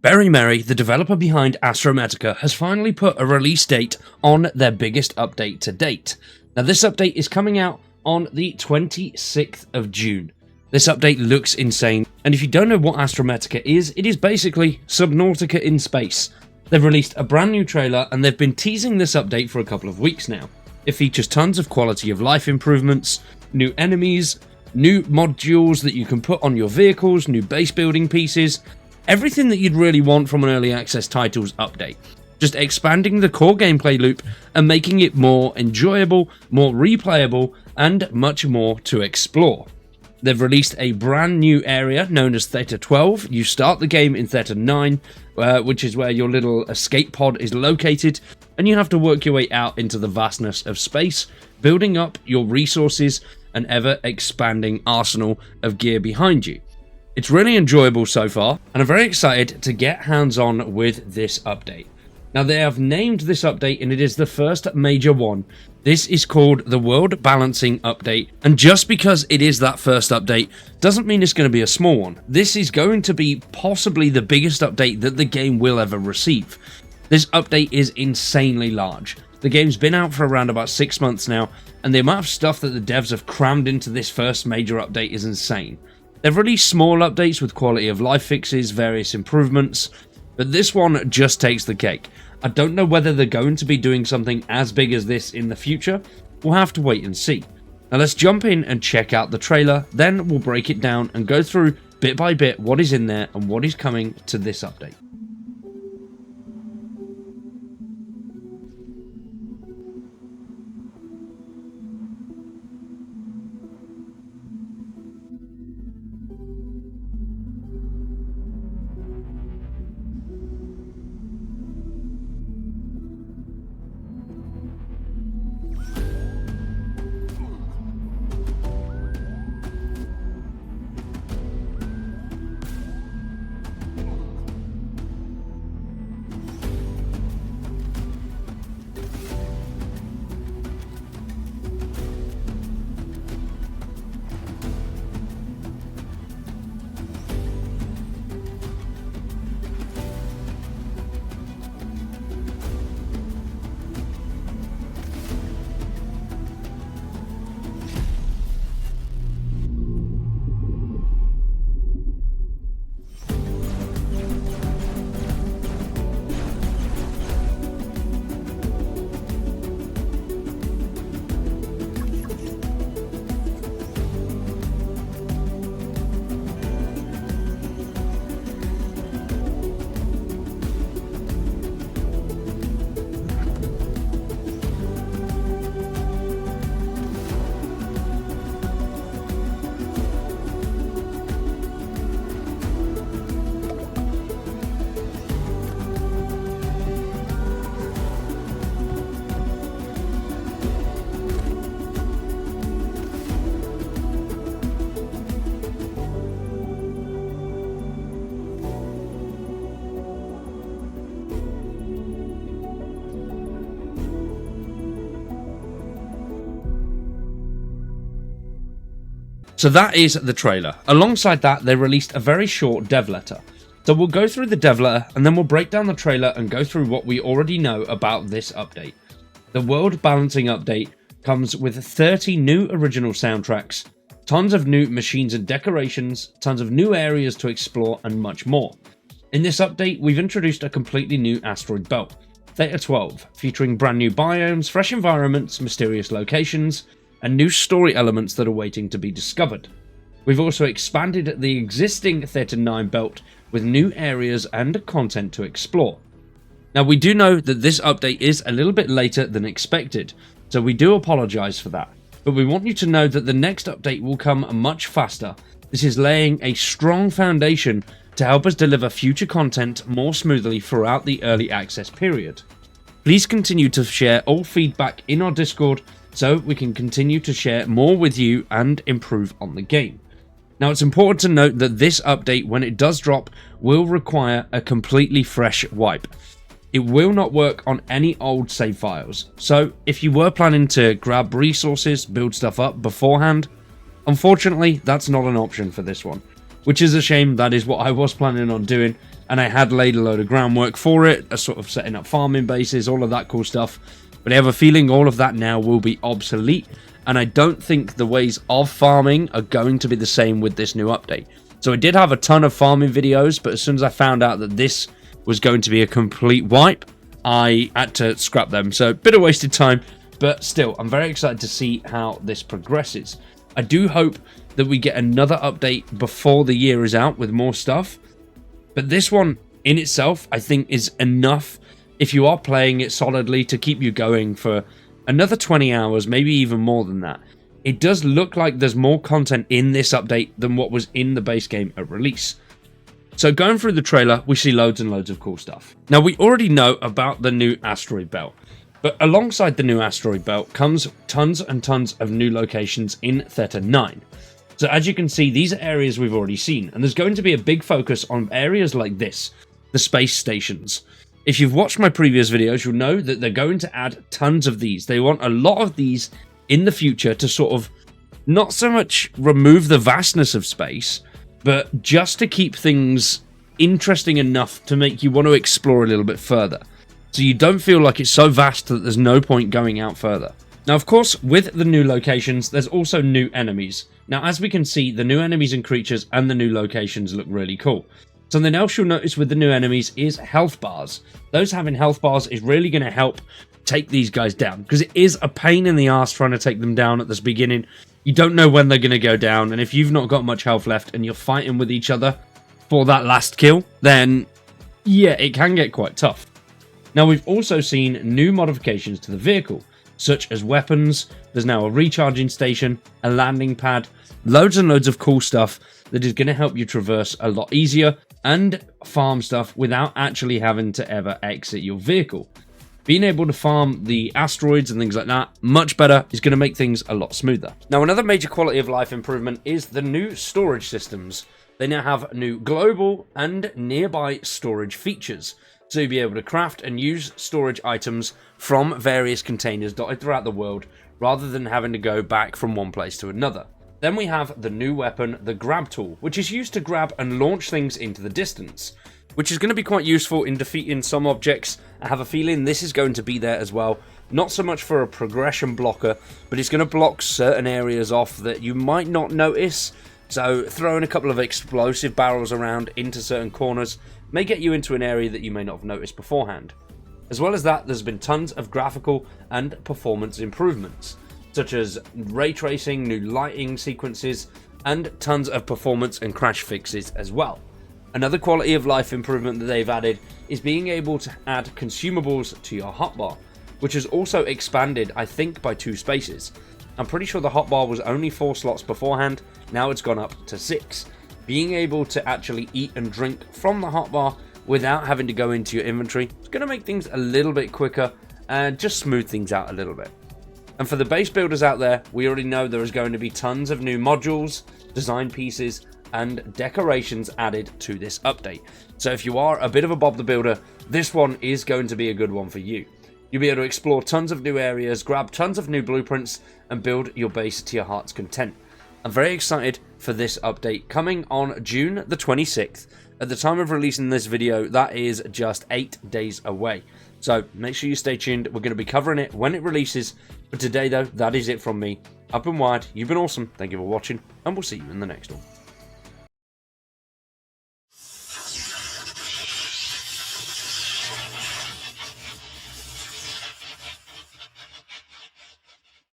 Very Merry, the developer behind Astrometica, has finally put a release date on their biggest update to date. Now this update is coming out on the 26th of June. This update looks insane, and if you don't know what Astrometica is, it is basically Subnautica in space. They've released a brand new trailer and they've been teasing this update for a couple of weeks now. It features tons of quality of life improvements, new enemies, new modules that you can put on your vehicles, new base building pieces, everything that you'd really want from an early access titles update. Just expanding the core gameplay loop and making it more enjoyable, more replayable, and much more to explore. They've released a brand new area known as Theta 12. You start the game in Theta 9, which is where your little escape pod is located, and you have to work your way out into the vastness of space, building up your resources and ever expanding arsenal of gear behind you. It's really enjoyable so far, and I'm very excited to get hands-on with this update. Now they have named this update, and it is the first major one. This is called the World Balancing Update, and just because it is that first update doesn't mean it's going to be a small one. This is going to be possibly the biggest update that the game will ever receive. This update is insanely large. The game's been out for around about 6 months now, and the amount of stuff that the devs have crammed into this first major update is insane. They've released small updates with quality of life fixes, various improvements, but this one just takes the cake. I don't know whether they're going to be doing something as big as this in the future. We'll have to wait and see. Now let's jump in and check out the trailer, then we'll break it down and go through bit by bit what is in there and what is coming to this update. So that is the trailer. Alongside that, they released a very short dev letter. So we'll go through the dev letter and then we'll break down the trailer and go through what we already know about this update. The World Balancing Update comes with 30 new original soundtracks, tons of new machines and decorations, tons of new areas to explore, and much more. In this update, we've introduced a completely new asteroid belt, Theta 12, featuring brand new biomes, fresh environments, mysterious locations, and new story elements that are waiting to be discovered. We've also expanded the existing Theta 9 belt with new areas and content to explore. Now we do know that this update is a little bit later than expected, so we do apologise for that, but we want you to know that the next update will come much faster. This is laying a strong foundation to help us deliver future content more smoothly throughout the early access period. Please continue to share all feedback in our Discord so we can continue to share more with you and improve on the game. Now it's important to note that this update, when it does drop, will require a completely fresh wipe. It will not work on any old save files, so if you were planning to grab resources, build stuff up beforehand, unfortunately that's not an option for this one, which is a shame. That is what I was planning on doing, and I had laid a load of groundwork for it, sort of setting up farming bases, all of that cool stuff. But I have a feeling all of that now will be obsolete, and I don't think the ways of farming are going to be the same with this new update. So I did have a ton of farming videos, but as soon as I found out that this was going to be a complete wipe, I had to scrap them. So a bit of wasted time, but still, I'm very excited to see how this progresses. I do hope that we get another update before the year is out with more stuff. But this one in itself, I think, is enough if you are playing it solidly to keep you going for another 20 hours, maybe even more than that. It does look like there's more content in this update than what was in the base game at release. So going through the trailer, we see loads and loads of cool stuff. Now, we already know about the new asteroid belt, but alongside the new asteroid belt comes tons and tons of new locations in Theta 9. So as you can see, these are areas we've already seen, and there's going to be a big focus on areas like this, the space stations. If you've watched my previous videos, you'll know that they're going to add tons of these. They want a lot of these in the future to sort of not so much remove the vastness of space, but just to keep things interesting enough to make you want to explore a little bit further. So you don't feel like it's so vast that there's no point going out further. Now, of course, with the new locations, there's also new enemies. Now, as we can see, the new enemies and creatures and the new locations look really cool. Something else you'll notice with the new enemies is health bars. Those having health bars is really going to help take these guys down, because it is a pain in the ass trying to take them down at this beginning. You don't know when they're going to go down, and if you've not got much health left and you're fighting with each other for that last kill, then yeah, it can get quite tough. Now, we've also seen new modifications to the vehicle, such as weapons. There's now a recharging station, a landing pad, loads and loads of cool stuff that is going to help you traverse a lot easier and farm stuff without actually having to ever exit your vehicle. Being able to farm the asteroids and things like that much better is going to make things a lot smoother. Now, another major quality of life improvement is the new storage systems. They now have new global and nearby storage features, so you'll be able to craft and use storage items from various containers dotted throughout the world, rather than having to go back from one place to another. Then we have the new weapon, the grab tool, which is used to grab and launch things into the distance, which is going to be quite useful in defeating some objects. I have a feeling this is going to be there as well. Not so much for a progression blocker, but it's going to block certain areas off that you might not notice. So throwing a couple of explosive barrels around into certain corners may get you into an area that you may not have noticed beforehand. As well as that, there's been tons of graphical and performance improvements, such as ray tracing, new lighting sequences, and tons of performance and crash fixes as well. Another quality of life improvement that they've added is being able to add consumables to your hotbar, which has also expanded, I think, by 2 spaces. I'm pretty sure the hotbar was only 4 slots beforehand, now it's gone up to 6. Being able to actually eat and drink from the hotbar without having to go into your inventory is going to make things a little bit quicker and just smooth things out a little bit. And for the base builders out there, we already know there is going to be tons of new modules, design pieces, and decorations added to this update. So if you are a bit of a Bob the Builder, this one is going to be a good one for you. You'll be able to explore tons of new areas, grab tons of new blueprints, and build your base to your heart's content. I'm very excited for this update coming on June the 26th. At the time of releasing this video, that is just 8 days away. So make sure you stay tuned. We're going to be covering it when it releases. But today, though, that is it from me. Up and wide, you've been awesome. Thank you for watching, and we'll see you in the next one.